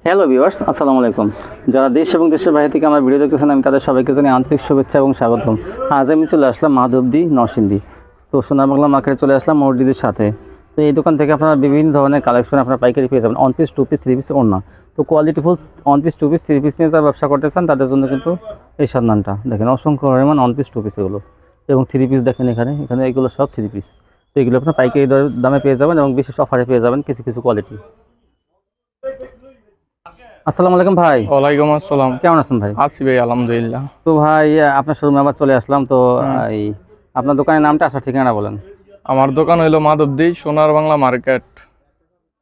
Hello viewers, আসসালামু আলাইকুম। যারা দেশ এবং দেশের বাইরে থেকে আমার ভিডিও দেখতেছেন, আমি তাদের সবাইকে জানাই আন্তরিক শুভেচ্ছা এবং স্বাগতম। আজ আমি চলে আসলাম মাধবদী নরসিংদী। তো সোনার বাংলা মার্কেটে চলে আসলাম মসজিদের সাথে। তো এই দোকান থেকে আপনারা বিভিন্ন ধরনের কালেকশন আপনারা পাইকারি পেয়ে যাবেন, one piece, two piece, three piece, ওড়না। তো qualityful one piece, two piece, three piece নিয়ে যারা ব্যবসা করতে চান তাদের জন্য কিন্তু এই সন্ধানটা দেখেন, অসংখ্য পরিমাণ ওয়ান পিস, টু পিস এগুলো এবং থ্রি পিস দেখেন। এখানে এখানে এগুলো সব থ্রি পিস। তো এগুলো আপনার পাইকারি দামে পেয়ে যাবেন এবং বিশেষ অফারে পেয়ে যাবেন কিছু কিছু কোয়ালিটি। আসসালামু আলাইকুম ভাই। ওয়ালাইকুম আসসালাম। কেমন আছেন ভাই? আছি ভাই, আলহামদুলিল্লাহ। তো ভাই, আপনার শোরুমে আবার চলে আসলাম। তো এই আপনার দোকানের নামটা, আসার ঠিকানা বলেন। আমার দোকান হইলো মাধবদী সোনার বাংলা মার্কেট,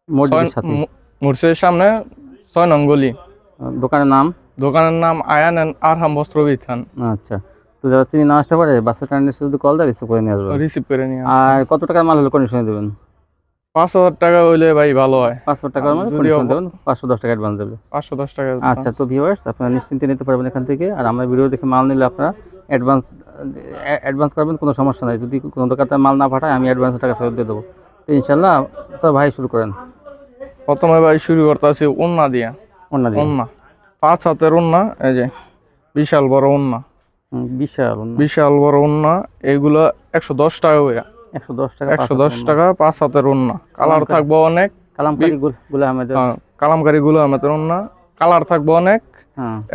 মসজিদের সাথে, মুর্শিদের সামনে 6 নং গলি। দোকানের নাম? দোকানের নাম আয়ান এন্ড আরহাম বস্ত্র বিতান। আচ্ছা। তো যারা চিনি না আসতে পারে, বাস স্ট্যান্ডে শুধু কল দেয়, রিসিভ করে নিয়ে আসবেন। রিসিভ করে নিয়ে আর কত টাকার মাল হলে কন্ডিশনে দেবেন? 5,000 টাকা হইলে ভাই ভালো হয়। 500 টাকার মাল কন্ডিশনে দেবেন, 510 টাকা অ্যাডভান্স দেবে। 510 টাকা। আচ্ছা। তো ভিউয়ার্স, আপনারা নিশ্চিন্তে নিতে পারবেন এখান থেকে। আর আমার ভিডিও দেখে মাল নিলে আপনারা অ্যাডভান্স করবেন, কোনো সমস্যা নাই। যদি কোনো দোকানদার মাল না পাঠায়, আমি অ্যাডভান্স টাকা ফেরত দিয়ে দেবো। তো ইনশাল্লাহ। তো ভাই শুরু করেন। প্রথমে ভাই শুরু করতেছি ওন্না দিয়া। ওন্না দিয়ে। ওন্না 5 হাতের ওন্না, এই যে বিশাল বড় ওন্না। বিশাল বড় ওন্না, এগুলো 110 টাকা করে। 110 টাকা, 110 টাকা 5 হাতের ওন্না। কালার থাকবে অনেক। কালামকারী গুল আহমেদের। কালামকারী গুলো আমাদের ওন্না, কালার থাকবে অনেক।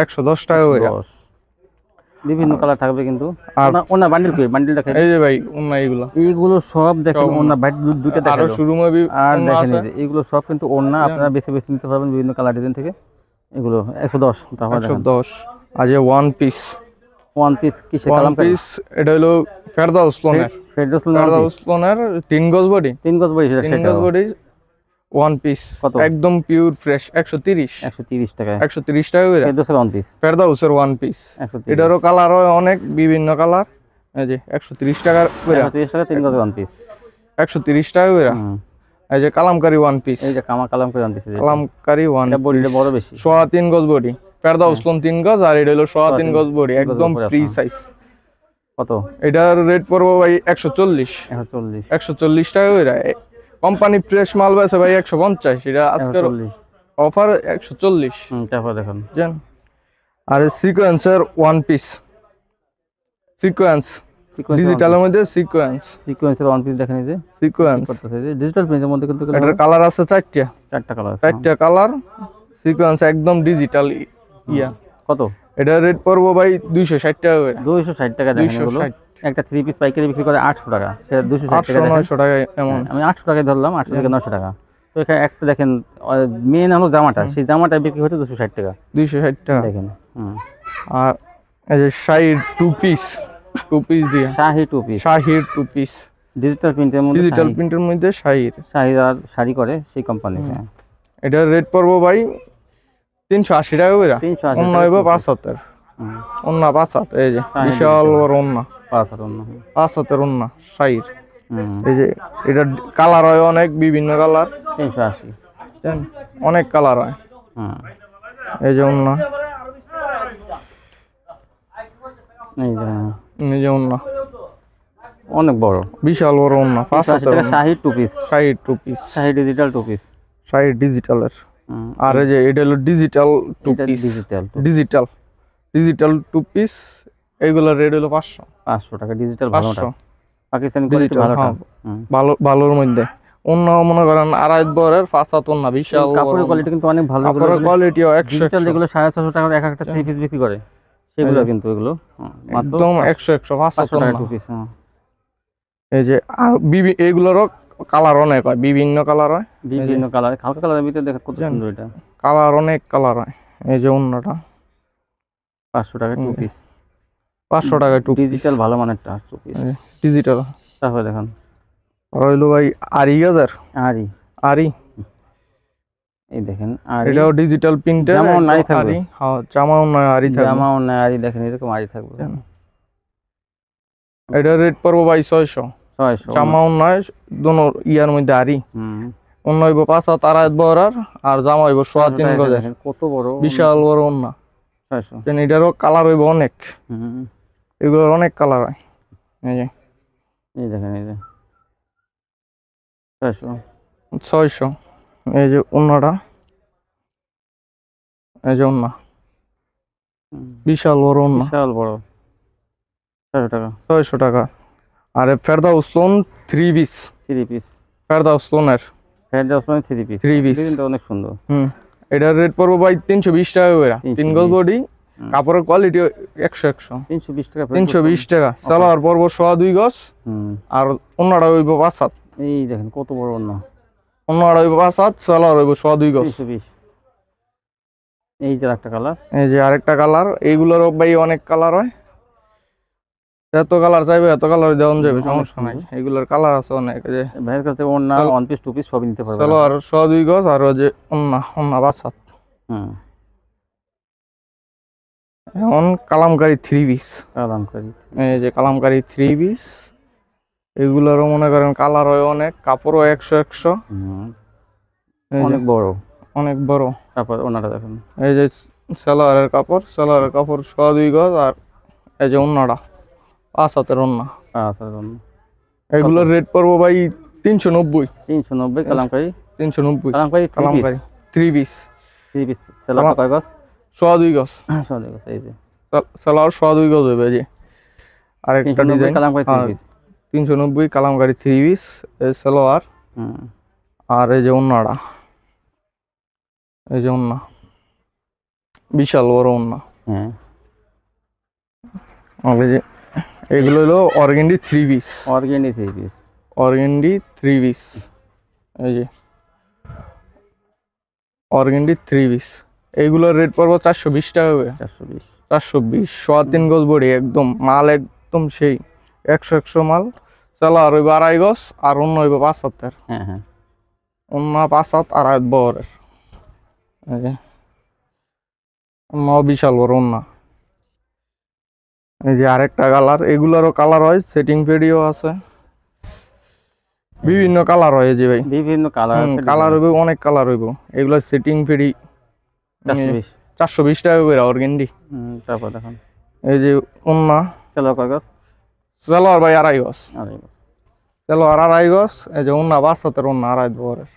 110 টাকা করে। বিভিন্ন কালার থাকবে কিন্তু। আর ওন্না বান্ডিল কই, বান্ডিল দেখাই। এই যে ভাই ওন্না, এইগুলো সব দেখেন ওন্না, ভাই দুইটা দেখাই। আরো শোরুমে আর দেখেন এই যে এগুলো সব কিন্তু ওন্না, আপনারা বেছে বেছে নিতে পারবেন বিভিন্ন কালার ডিজাইন থেকে। এগুলো 110। তাহলে 110। আর যে ওয়ান পিস কিসে কালামকারী? এটা হলো ফেরদাউস লোনের 3 গজ বডি। 3 গজ বডি, সেটা 3 গজ বডি ওয়ান পিস। কত? একদম পিওর ফ্রেশ, 130 টাকা। 130 টাকা করে ফেরদৌসের ওয়ান পিস। ফেরদাউসের ওয়ান পিস। এটারও কালার হয় অনেক, বিভিন্ন কালার। এই যে 130 টাকা করে। 130 টাকা 3 গজ ওয়ান পিস। 130 টাকা করে। এই যে কালামকারী ওয়ান পিস। এই যে Kalamkari one piece. Kalamkari one piece, বডিটা বড় বেশি। 3.5 গজ বডি। ফেরদাউস লোন 3 গজ, আর এটা হলো 3.5 গজ বডি, একদম ফ্রি সাইজ। কত? এটার রেট পড়বো ভাই 140 টাকা করে। কোম্পানি ফ্রেশ মাল বেছে ভাই 150, এটা আজকের অফার 140। তারপর দেখুন জান। আর সিকোয়েন্সের ওয়ান পিস, ডিজিটালের মধ্যে সিকোয়েন্সের ওয়ান পিস দেখেন। এই যে সিকোয়েন্স করতেছে, যে ডিজিটাল প্রিন্টের মধ্যে কিন্তু এটার কালার আছে 4টা কালার আছে। 4টা কালার। সিকোয়েন্স একদম ডিজিটাল ইয়া। কত? এটার রেট পড়বো ভাই 260 টাকা করে। 260 টাকা দেখেন। এগুলো একটা থ্রি পিস পাইকারি বিক্রি করে 800 টাকা, সেটা 260 টাকা। 900 টাকা এমন। আমি 800 টাকায় ধরলাম, 800 থেকে 900 টাকা। তো এখানে একটা দেখেন, মেন হলো জামাটা, সেই জামাটা বিক্রি হচ্ছে 260 টাকা। 260 টাকা দেখেন। আর এই যে শাড়ি টু পিস দিয়ে, শাড়ি টু পিস ডিজিটাল প্রিন্টের মধ্যে শাড়ি করে সেই কোম্পানি। এটার রেট পড়বো ভাই 380 টাকা করে। 380 অন্য হইব 5 হাতের। অন্য 5 হাত। এই যে বিশাল বড় অন্য 5 হাতের অন্য শাড়ি। এই যে এটা কালার হয় অনেক, বিভিন্ন কালার। 380 অনেক কালার হয়। এই যে অন্য, এই যে অন্য অনেক বড়, বিশাল বড় অন্য। 5 হাতের sari two piece. Sari digital two piece. Sari ডিজিটালের। আর এই যে এটা হলো digital two piece. Digital two piece, এইগুলোর রেট হলো 500 টাকা। ডিজিটাল ভালোটা, পাকিস্তানি কোয়ালিটি ভালোর মধ্যে। অন্য মনে করেন আড়াই বরের 5 হাত অন্য, বিশাল কাপড়ের কোয়ালিটি কিন্তু অনেক ভালো। কাপড়ের কোয়ালিটিও 100। ডিজিটাল যেগুলো 450 টাকা এক একটা থ্রি পিস বিক্রি করে, সেগুলো কিন্তু এগুলো একদম 100 500 টাকা টু পিস। এই যে আর এইগুলোরও কালার অনেক হয়, বিভিন্ন কালার হয়। হালকা কালারের ভিতরে দেখেন কত সুন্দর। এটা কালার অনেক কালার হয়। এই যে অন্যটা 500 টাকা টু পিস। 500 টাকা টু পিস, ডিজিটাল ভালো মানেরটা টু পিস ডিজিটাল। তারপরে দেখেন রইলো ভাই আরি গাজার। আরি এই দেখেন, এটাও ডিজিটাল প্রিন্টের। জামাও নাই থাকবে। হ্যাঁ, জামাও নাই, আরি থাকবে। জামাও নাই, আরি দেখেন, এরকম আরি থাকবে। এটা রেট পড়বো ভাই 600। জামাও নাই, দোনো ইয়ার মধ্যে আরি। অন্য হইব 5 হাত আড়াই বরার, আর জামা হইব 3.5 গজের। কত বড়, বিশাল বড় অন্য। 600। এটারও কালার হইব অনেক। এগুলোর অনেক কালার হয়। এই যে এই দেখেন, এই যে 600। এই যে অন্যটা এই যে ওন্না বিশাল বড় ওন্না, বিশাল বড়, 600 টাকা 600 টাকা। আর ফেরদাউস লোন 3 পিস, 3 পিস, ফেরদাউস লোনের ফেরদাউস মানে 3 পিস, 3 পিস, ডিজাইনটা অনেক সুন্দর। এটার রেট পড়বো ভাই 320 টাকা করে, 3 গজ বডি, কাপড়ের কোয়ালিটি 100 320 টাকা, 320 টাকা। সালোয়ার পড়বো 2.5 গজ, আর ওন্নাটা হইব 5/7। এই দেখেন কত বড় ওন্না, ওন্নাটা হইব 5/7, সালোয়ার হইব 2.5 গজ। 320। এই যে একটা কালার, এই যে আরেকটা কালার, এইগুলোরও ভাই অনেক কালার হয়, এত কালার চাইবে এত কালার দেওয়া যাবে, সমস্যা নাই। এগুলোর কালার আছে অনেক। এই যে ভাইয়ের কাছে ওন্না 1 পিস 2 পিস সবই নিতে পারবেন। সালোয়ার 2.5 গজ, আর ওই যে ওন্না 5/7। এখন কালামকারী 3 পিস, কালামকারী, এই যে কালামকারী 3 পিস, এগুলোরও মনে করেন কালার হয় অনেক, কাপড়ও 100 অনেক বড়, অনেক বড়। তারপর ওন্নাটা দেখেন, এই যে সালোয়ারের কাপড়, সালোয়ারের কাপড় 2.5 গজ, আর এই যে ওন্নাটা 5/7 ওন্না। আচ্ছা এগুলোর রেট পড়বো ভাই 390। 390 কালামকারী, 390 কালামকারী 3 পিস, 3 পিস। সালোয়ার কয় গজ? 2.5 গজ, এই যে সালোয়ার 2.5 গজ হবে। যে আরেকটা design Kalamkari 3 piece, 390 Kalamkari 3 piece, এই সালোয়ার, আর এই যে ওন্নাটা, এই যে ওন্না বিশাল বড় ওন্না। হ্যাঁ, এই যে এগুলো হলো organdie 3 piece, organdie 3 piece, organdie 3 piece, এই যে অর্গেন্ডি 3 পিস। এইগুলোর রেট পড়বো 420 টাকা করে, 420, 420। 3 গজ বডি, একদম মাল একদম সেই 100 মাল। সালোয়ার হইব 2.5 গজ, আর অন্য হইব 5/7। হ্যাঁ হ্যাঁ, অন্য 5/7 2.5 বহরের। এই যে অন্য বিশাল বড় অন্য। এই যে আরেকটা কালার, এগুলারও কালার হয়, সেটিং পেডিও আছে, বিভিন্ন কালার হয়। এই যে ভাই বিভিন্ন কালার আছে, কালার হইব অনেক কালার হইব। এগুলা সেটিং পেডি 420 টাকা করে অর্গেন্ডি। তারপর দেখেন এই যে অন্য সালোয়ার কয় গজ? সালোয়ার ভাই 2.5 গজ, 2.5 গজ, সালোয়ার 2.5 গজ। এই যে অন্য 5/7 অন্য 2.5 বহরের।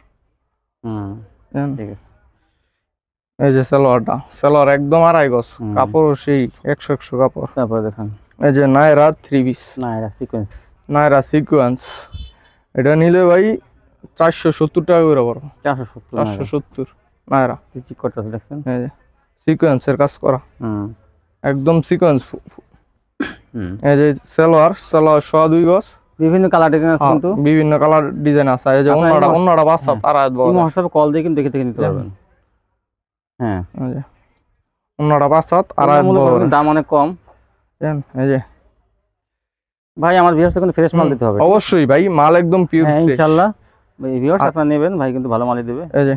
ঠিক আছে। এই যে সালোয়ারটা, সালোয়ার একদম 2.5 গজ, কাপড়ও সেই 100 কাপড়। তারপর দেখেন এই যে নায়রা 3 পিস, নায়রা সিকোয়েন্স, নায়রা সিকোয়েন্স। এটা নিলে ভাই 470 টাকা করে পড়বে, 470 নায়রা। চিক করতেছে দেখছেন, এই যে সিকোয়েন্সের কাজ করা, একদম সিকোয়েন্স। এই যে সালোয়ার, সালোয়ার 2.5 গজ, বিভিন্ন কালার ডিজাইন আছে, কিন্তু বিভিন্ন কালার ডিজাইন আছে। এই যে অন্যটা 5/7 2.5 বহর। এই হোয়াটসঅ্যাপে কল দিয়ে কিন্তু দেখে নিতে পারবেন। হ্যাঁ, এই যে অন্যটা 5/7 2.5 বহর, দাম অনেক কম। এই যে ভাই আমার ভিউয়ার্সদের কিন্তু ফ্রেশ মাল দিতে হবে। অবশ্যই ভাই, মাল একদম পিওর, হ্যাঁ ইনশাআল্লাহ। ভাই ভিউয়ার্স আপনারা নেবেন, ভাই কিন্তু ভালো মালই দেবে। এই যে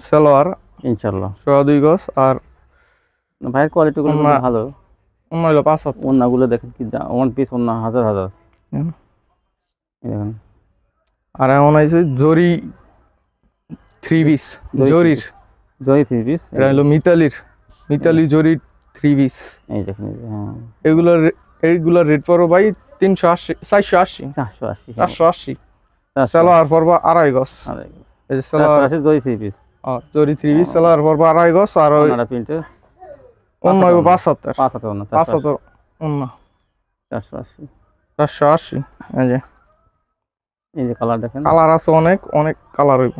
সালোয়ার ইনশাআল্লাহ 2.5 গজ, আর ভাইয়ের কোয়ালিটি গুলো ভালো। অন্য হলো 5/7। ওন্নাগুলো দেখেন কি ওয়ান পিস ওন্না, হাজার হাজার। দেখেন, আর এমন আছে জরি 3 পিস, জরির জরি 3 পিস। এটা হলো মিতালি জরি 3 পিস। এই দেখেন, হ্যাঁ এইগুলোর রেট পড়ো ভাই 380, 480, 480। সালোয়ার পড়বো 2.5 গজ, এই যে সালোয়ার আছে জরি 3 পিস, জরি 3 পিস, সালোয়ার পড়বো 2.5 গজ, আর ওই প্রিন্টে অন্য 5/7, 5/7 অন্য 480, 480। এই যে কালার দেখেন, কালার আছে অনেক, অনেক কালার হইব,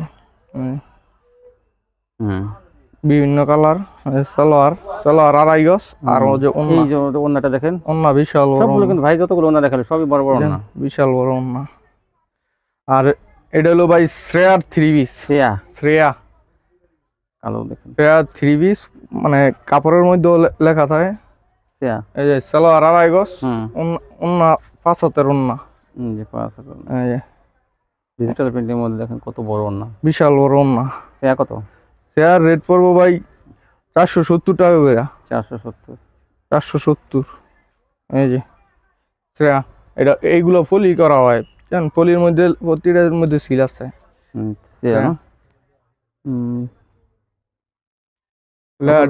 বিভিন্ন কালার। সালোয়ার 2.5 গজ, আর ও যে এই যে ওন্নাটা দেখেন, ওন্না বিশাল বড়। সবগুলো কিন্তু ভাই যতগুলো ওন্না দেখালে সবই বড় বড় ওন্না, বিশাল বড় ওন্না। আর এটা হলো ভাই শ্রেয়ার 3 পিস, শ্রেয়া কালো দেখেন, শ্রেয়া 3 পিস, মানে কাপড়ের মধ্যে লেখা থাকে শ্রেয়া। এই যে সালোয়ার 2.5 গজ, ওন্না 5/7 ওন্না, এই যে 5/7। এই যে ডিজিটাল প্রিন্টের মধ্যে দেখেন কত বড় ওন্না, বিশাল বড় ওন্না। শ্রেয়া কত? শ্রেয়ার রেট পড়বো ভাই 470 টাকা করে, 470। এই যে শ্রেয়া, এটা এইগুলো পলি করা হয়, জান, পলির মধ্যে প্রতিটার মধ্যে সিল আছে।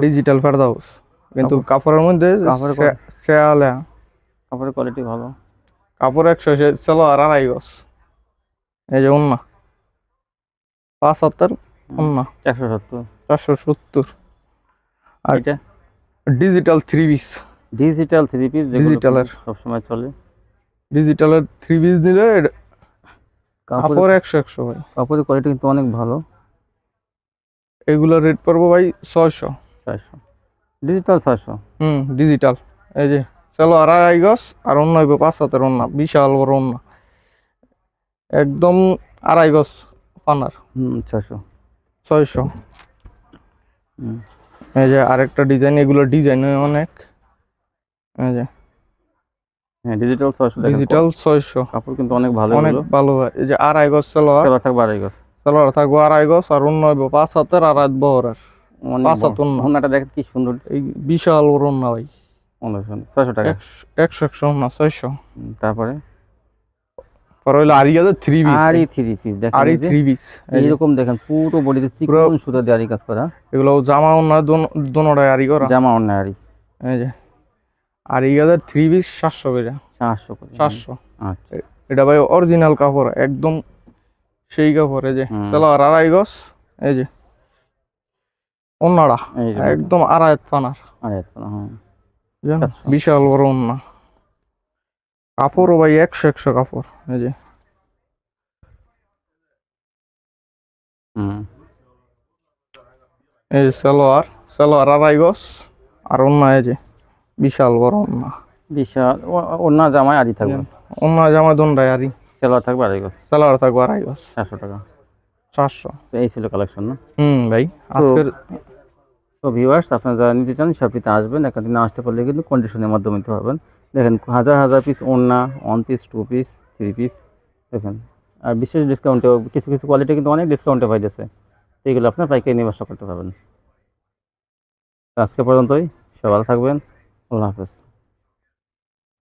ডিজিটাল ফেরদাউস, কিন্তু কাপড়ের মধ্যে শ্রেয়া, কাপড়ের কোয়ালিটি ভালো, কাপড় 100, সালোয়ার 2.5 গজ। এই যে ওন্না 5/7, ওন্না 470। 470। আর এটা ডিজিটাল 3 পিস, ডিজিটাল 3 পিস, যেগুলো ডিজিটালের সবসময় চলে। ডিজিটালের 3 পিস দিলে কাপড় কাপড়ের 100 ভাই। কাপড়ের কোয়ালিটি কিন্তু অনেক ভালো। এগুলোর রেট পড়বো ভাই 600। 400, ডিজিটাল 600। ডিজিটাল। এই যে চলো আর 2.5 গজ, আর অন্য হইব 5 হাতের ওন্না, বিশাল বড় ওন্না, একদম 2.5 গজ পানার। 600। 600। এই যে আরেকটা ডিজাইন, এগুলো ডিজাইন অনেক। এই যে হ্যাঁ, ডিজিটাল 600। ডিজিটাল 600, কাপড় কিন্তু অনেক ভালো, অনেক এগুলো। ভালো হয়। এই যে 2.5 গজ সালোয়ার, সেবা থাকবে 2.5 গজ। সালোয়ার থাকবো 2.5 গজ, আর অন্য হইব 5 হাতের আর 8 বহরের। 5 হাত ওন্না। ওন্নাটা দেখেন কি সুন্দর। এই বিশাল বড় ওন্না ভাই। 600 টাকা। 100 ওন্না 600। তারপরে পরে হইলো আরিয়াদের 3 পিস। আরি 3 পিস দেখেন, আরি এই যে 3 পিস এইরকম দেখেন, পুরো বডিতে চিকন সুতা দিয়ে আরি কাজ করা। এগুলো জামা ওন্না দোনোটাই আরি করা। জামা ওন্না আরি। এই যে আরিয়াদের 3 পিস 700 করে। 700 করে। 700। আচ্ছা। এটা ভাই অরিজিনাল কাপড়, একদম সেই কাপড়। এই যে সালোয়ার 2.5 গজ। এই যে ওন্নাটা একদম 2.5 পানার। বিশাল বড় ওন্না, কাপড়ও ভাই 100 কাপড়। এই যে এই যে সালোয়ার 2.5 গজ, আর ওন্না এই যে বিশাল বড় ওন্না। বিশাল ওন্না জামায় আরি থাকবে। ওন্না জামা দোনটাই আরি। সেলোয়ার থাকবে 2.5 গজ। সালোয়ার থাকবে 2.5 গজ। 700 টাকা। 700। তো এই ছিল কালেকশন না? ভাই আজকের। তো ভিউয়ার্স, আপনারা যারা নিতে চান শপিতে আসবেন, এখানে না আসতে পারলে কিন্তু কন্ডিশনের মাধ্যমে নিতে পারবেন। দেখেন হাজার হাজার পিস ওন্না, 1 পিস, 2 পিস, 3 পিস দেখেন। আর বিশেষ ডিসকাউন্টে কিছু কিছু কোয়ালিটি কিন্তু অনেক ডিসকাউন্টে পাইতেছে, এইগুলো আপনার পাইকারি নিয়ে ব্যবসা করতে পারবেন। আজকে পর্যন্তই, সবাই ভালো থাকবেন। আল্লাহ হাফেজ।